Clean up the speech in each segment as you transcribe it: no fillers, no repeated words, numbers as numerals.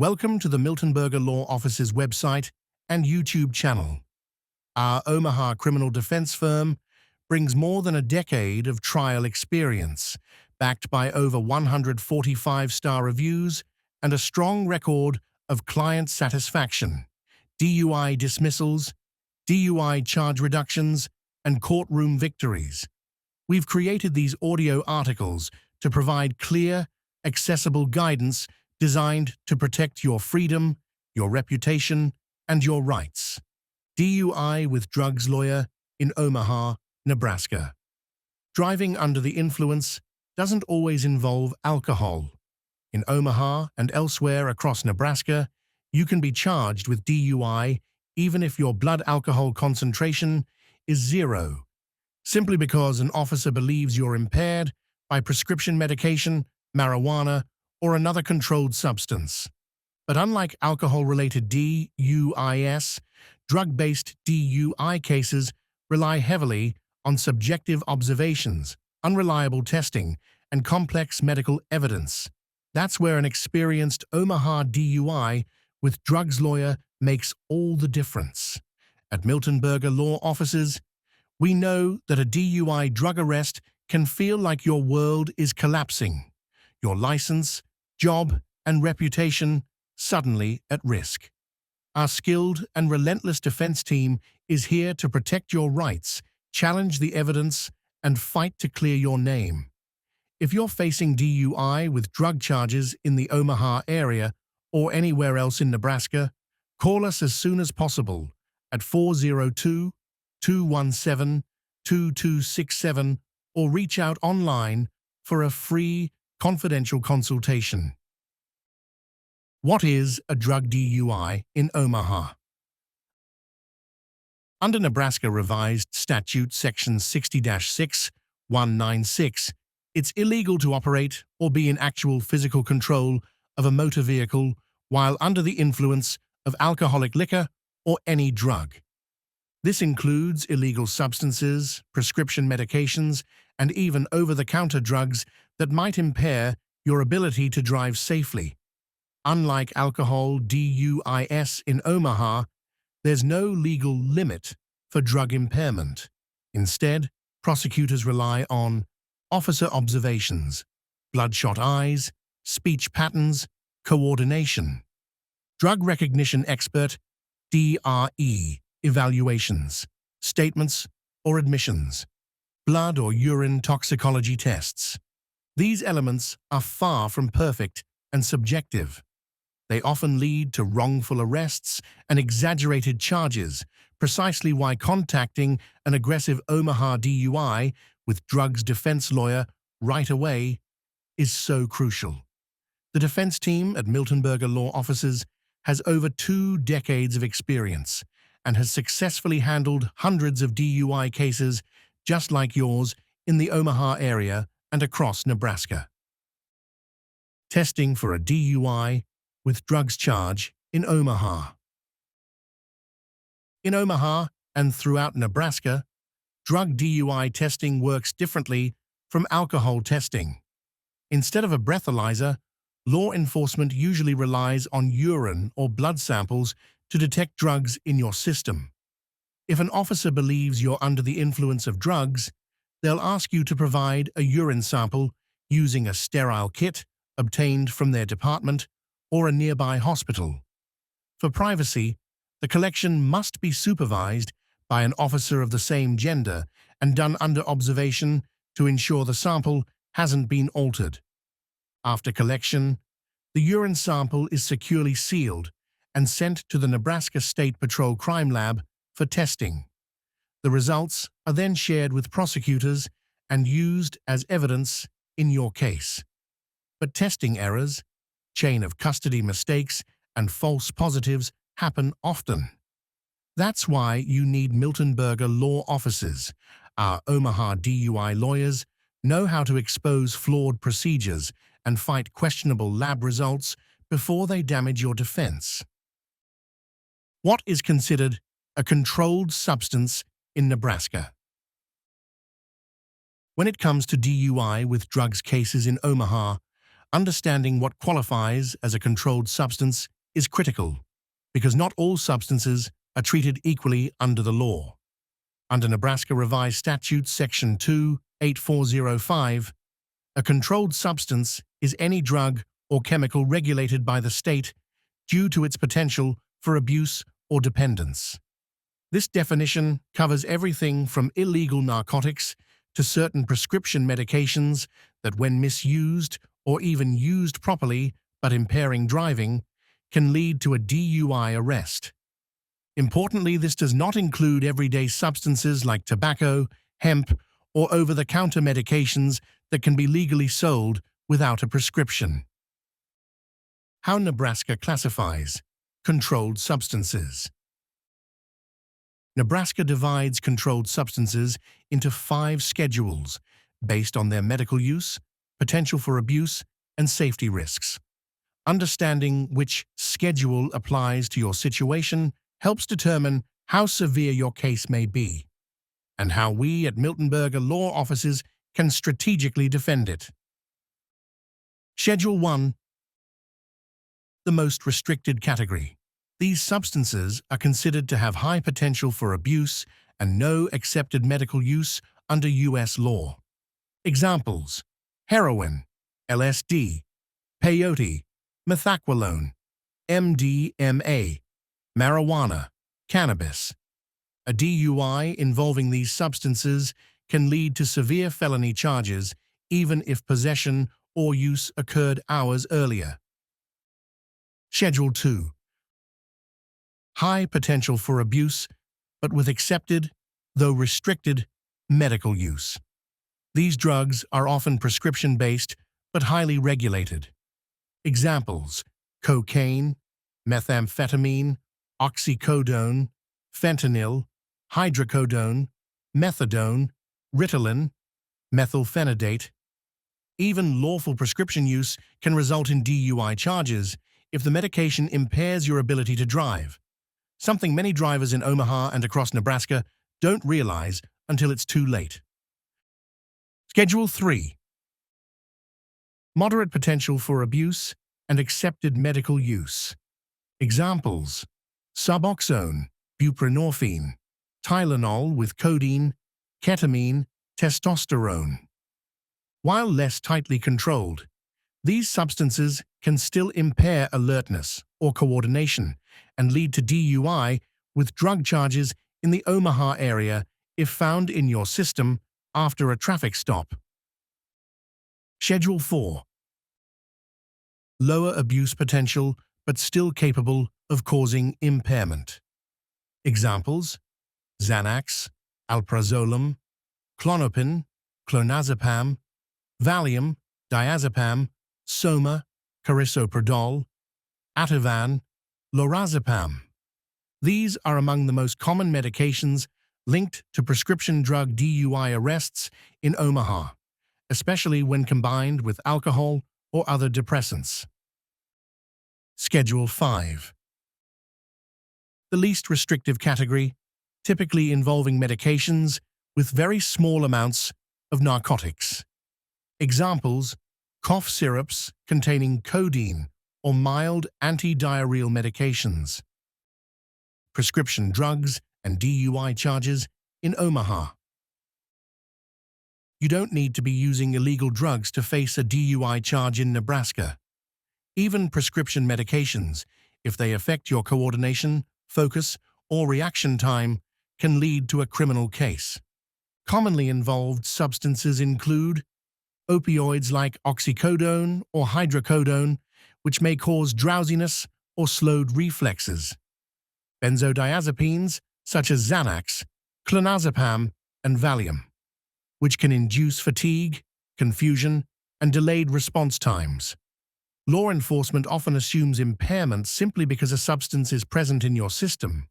Welcome to the Miltenberger Law Office's website and YouTube channel. Our Omaha criminal defense firm brings more than a decade of trial experience, backed by over 145-star reviews and a strong record of client satisfaction, DUI dismissals, DUI charge reductions, and courtroom victories. We've created these audio articles to provide clear, accessible guidance designed to protect your freedom, your reputation, and your rights. DUI with drugs lawyer in Omaha, Nebraska. Driving under the influence doesn't always involve alcohol. In Omaha and elsewhere across Nebraska, you can be charged with DUI even if your blood alcohol concentration is 0, simply because an officer believes you're impaired by prescription medication, marijuana, or another controlled substance. But unlike alcohol-related DUIs, drug-based DUI cases rely heavily on subjective observations, unreliable testing, and complex medical evidence. That's where an experienced Omaha DUI with drugs lawyer makes all the difference. At Miltenberger Law Offices, we know that a DUI drug arrest can feel like your world is collapsing, your license, job, and reputation suddenly at risk. Our skilled and relentless defense team is here to protect your rights, challenge the evidence, and fight to clear your name. If you're facing DUI with drug charges in the Omaha area or anywhere else in Nebraska, call us as soon as possible at 402-217-2267 or reach out online for a free, confidential consultation. What is a drug DUI in Omaha? Under Nebraska Revised Statute Section 60-6196, it's illegal to operate or be in actual physical control of a motor vehicle while under the influence of alcoholic liquor or any drug. This includes illegal substances, prescription medications, and even over-the-counter drugs that might impair your ability to drive safely. Unlike alcohol DUIs in Omaha, there's no legal limit for drug impairment. Instead, prosecutors rely on officer observations, bloodshot eyes, speech patterns, coordination, drug recognition expert DRE evaluations, statements or admissions, blood or urine toxicology tests. These elements are far from perfect and subjective. They often lead to wrongful arrests and exaggerated charges, precisely why contacting an aggressive Omaha DUI with drugs defense lawyer right away is so crucial. The defense team at Miltenberger Law Offices has over 2 decades of experience and has successfully handled hundreds of DUI cases just like yours in the Omaha area and across Nebraska. Testing for a DUI with drugs charge in Omaha. In Omaha and throughout Nebraska, drug DUI testing works differently from alcohol testing. Instead of a breathalyzer, law enforcement usually relies on urine or blood samples to detect drugs in your system. If an officer believes you're under the influence of drugs, they'll ask you to provide a urine sample using a sterile kit obtained from their department or a nearby hospital. For privacy, the collection must be supervised by an officer of the same gender and done under observation to ensure the sample hasn't been altered. After collection, the urine sample is securely sealed and sent to the Nebraska State Patrol Crime Lab for testing. The results are then shared with prosecutors and used as evidence in your case. But testing errors, chain of custody mistakes, and false positives happen often. That's why you need Miltenberger Law Offices. Our Omaha DUI lawyers know how to expose flawed procedures and fight questionable lab results before they damage your defense. What is considered a controlled substance in Nebraska? When it comes to DUI with drugs cases in Omaha, understanding what qualifies as a controlled substance is critical because not all substances are treated equally under the law. Under Nebraska Revised Statute Section 28405, a controlled substance is any drug or chemical regulated by the state due to its potential for abuse or dependence. This definition covers everything from illegal narcotics to certain prescription medications that, when misused or even used properly but impairing driving, can lead to a DUI arrest. Importantly, this does not include everyday substances like tobacco, hemp, or over-the-counter medications that can be legally sold without a prescription. How Nebraska classifies controlled substances. Nebraska divides controlled substances into 5 schedules based on their medical use, potential for abuse, and safety risks. Understanding which schedule applies to your situation helps determine how severe your case may be, and how we at Miltenberger law offices can strategically defend it. Schedule 1. The most restricted category. These substances are considered to have high potential for abuse and no accepted medical use under U.S. law. Examples: heroin, LSD, peyote, methaqualone, MDMA, marijuana, cannabis. A DUI involving these substances can lead to severe felony charges even if possession or use occurred hours earlier. Schedule 2. High potential for abuse, but with accepted, though restricted, medical use. These drugs are often prescription-based but highly regulated. Examples: cocaine, methamphetamine, oxycodone, fentanyl, hydrocodone, methadone, Ritalin, methylphenidate. Even lawful prescription use can result in DUI charges if the medication impairs your ability to drive, something many drivers in Omaha and across Nebraska don't realize until it's too late. Schedule 3. Moderate potential for abuse and accepted medical use. Examples: Suboxone, buprenorphine, Tylenol with codeine, ketamine, testosterone. While less tightly controlled, these substances can still impair alertness or coordination and lead to DUI with drug charges in the Omaha area if found in your system after a traffic stop. Schedule 4. Lower abuse potential but still capable of causing impairment. Examples: Xanax, alprazolam, Klonopin, clonazepam, Valium, diazepam, Soma, carisoprodol, Ativan, lorazepam. These are among the most common medications linked to prescription drug DUI arrests in Omaha, especially when combined with alcohol or other depressants. Schedule 5. The least restrictive category, typically involving medications with very small amounts of narcotics. Examples: cough syrups containing codeine or mild anti-diarrheal medications. Prescription drugs and DUI charges in Omaha. You don't need to be using illegal drugs to face a DUI charge in Nebraska. Even prescription medications, if they affect your coordination, focus, or reaction time, can lead to a criminal case. Commonly involved substances include opioids like oxycodone or hydrocodone, which may cause drowsiness or slowed reflexes. Benzodiazepines, such as Xanax, clonazepam, and Valium, which can induce fatigue, confusion, and delayed response times. Law enforcement often assumes impairment simply because a substance is present in your system,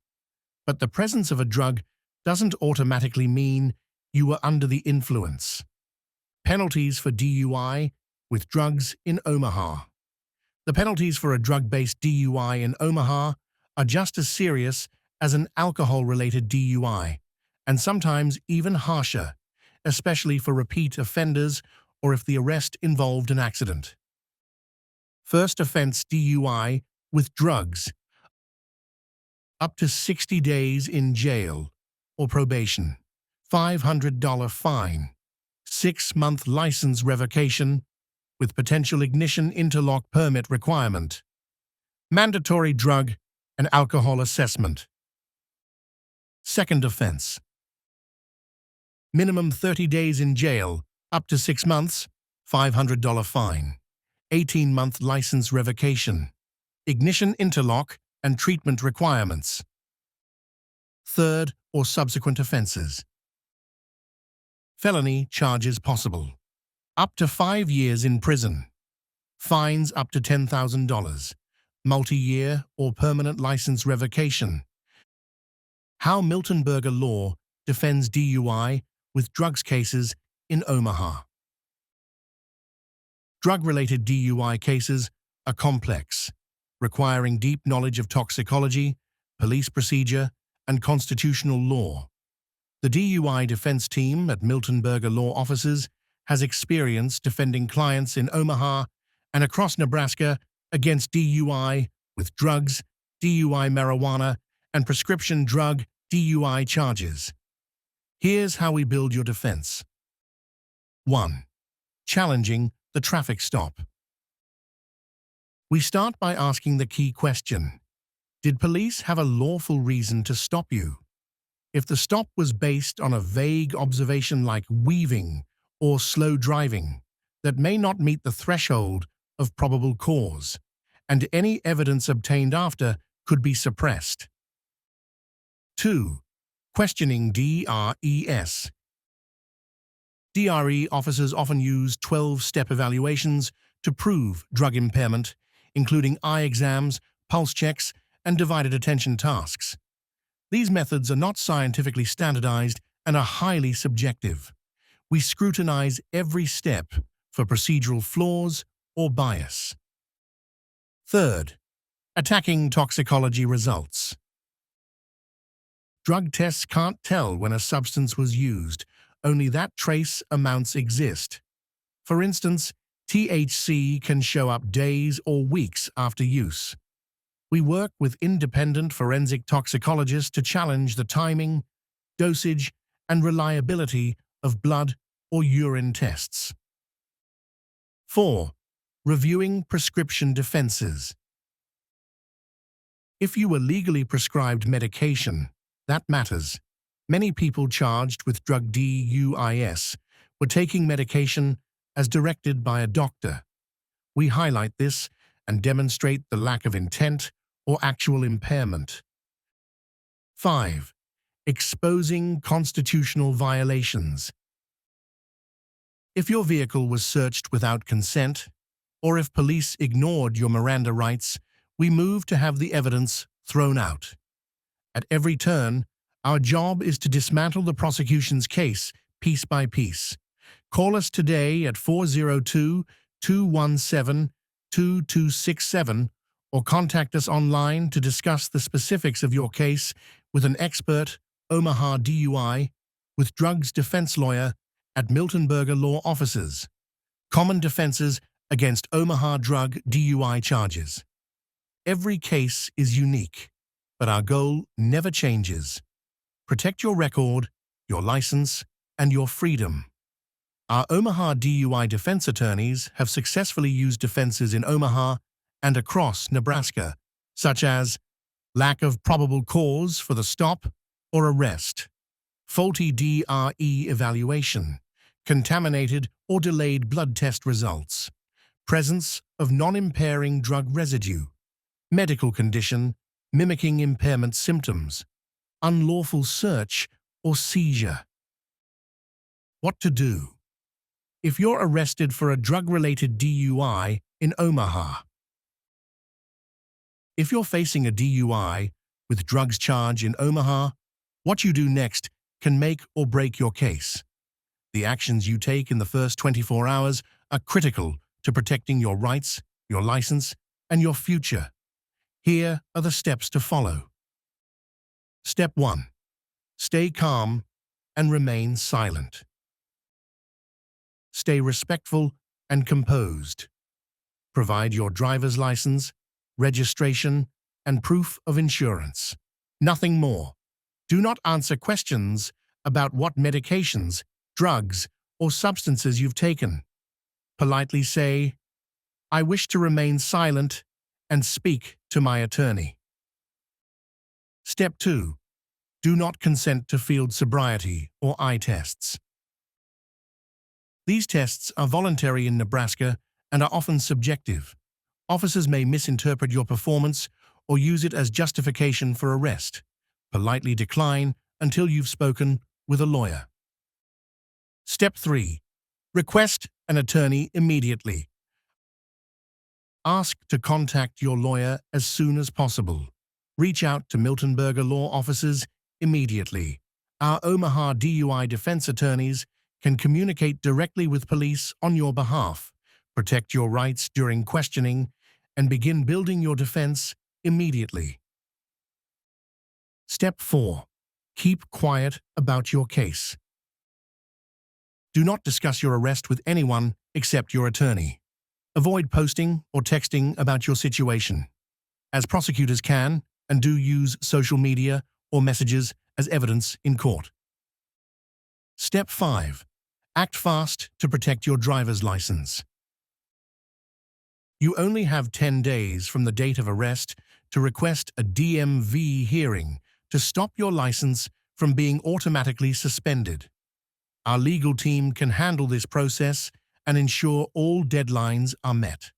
but the presence of a drug doesn't automatically mean you were under the influence. Penalties for DUI with drugs in Omaha. The penalties for a drug-based DUI in Omaha are just as serious as an alcohol-related DUI, and sometimes even harsher, especially for repeat offenders or if the arrest involved an accident. First offense DUI with drugs, up to 60 days in jail or probation, $500 fine, 6-month license revocation with potential ignition interlock permit requirement, mandatory drug and alcohol assessment. Second offense, minimum 30 days in jail, up to 6 months, $500 fine, 18-month license revocation, ignition interlock and treatment requirements. Third or subsequent offenses. Felony charges possible, up to 5 years in prison, fines up to $10,000, multi-year or permanent license revocation. How Miltenberger law defends DUI with drugs cases in Omaha. Drug-related DUI cases are complex, requiring deep knowledge of toxicology, police procedure, and constitutional law. The DUI defense team at Miltenberger Law Offices has experience defending clients in Omaha and across Nebraska against DUI with drugs, DUI marijuana, and prescription drug DUI charges. Here's how we build your defense. 1. Challenging the traffic stop. We start by asking the key question: did police have a lawful reason to stop you? If the stop was based on a vague observation like weaving or slow driving that may not meet the threshold of probable cause, and any evidence obtained after could be suppressed. 2. Questioning DREs. DRE officers often use 12-step evaluations to prove drug impairment, including eye exams, pulse checks, and divided attention tasks. These methods are not scientifically standardized and are highly subjective. We scrutinize every step for procedural flaws or bias. Third, attacking toxicology results. Drug tests can't tell when a substance was used, only that trace amounts exist. For instance, THC can show up days or weeks after use. We work with independent forensic toxicologists to challenge the timing, dosage, and reliability of blood or urine tests. 4. Reviewing prescription defenses. If you were legally prescribed medication, that matters. Many people charged with drug DUIs were taking medication as directed by a doctor. We highlight this and demonstrate the lack of intent or actual impairment. 5. Exposing constitutional violations. If your vehicle was searched without consent, or if police ignored your Miranda rights, we move to have the evidence thrown out. At every turn, our job is to dismantle the prosecution's case piece by piece. Call us today at 402-217-2267 or contact us online to discuss the specifics of your case with an expert Omaha DUI with drugs defense lawyer at Miltenberger Law Offices. Common defenses against Omaha drug DUI charges. Every case is unique, but our goal never changes. Protect your record, your license, and your freedom. Our Omaha DUI defense attorneys have successfully used defenses in Omaha and across Nebraska, such as lack of probable cause for the stop or arrest, faulty DRE evaluation, contaminated or delayed blood test results, presence of non-impairing drug residue, medical condition mimicking impairment symptoms, unlawful search or seizure. What to do? If you're arrested for a drug-related DUI in Omaha. If you're facing a DUI with drugs charge in Omaha, what you do next can make or break your case. The actions you take in the first 24 hours are critical to protecting your rights, your license, and your future. Here are the steps to follow. Step 1. Stay calm and remain silent. Stay respectful and composed. Provide your driver's license, registration, and proof of insurance. Nothing more. Do not answer questions about what medications, drugs, or substances you've taken. Politely say, "I wish to remain silent and speak to my attorney." Step 2. Do not consent to field sobriety or eye tests. These tests are voluntary in Nebraska and are often subjective. Officers may misinterpret your performance or use it as justification for arrest. Politely decline until you've spoken with a lawyer. Step 3. Request an attorney immediately. Ask to contact your lawyer as soon as possible. Reach out to Miltenberger law offices immediately. Our Omaha DUI defense attorneys can communicate directly with police on your behalf, protect your rights during questioning, and begin building your defense immediately. Step 4. Keep quiet about your case. Do not discuss your arrest with anyone except your attorney. Avoid posting or texting about your situation, as prosecutors can and do use social media or messages as evidence in court. Step 5. Act fast to protect your driver's license. You only have 10 days from the date of arrest to request a DMV hearing to stop your license from being automatically suspended. Our legal team can handle this process and ensure all deadlines are met.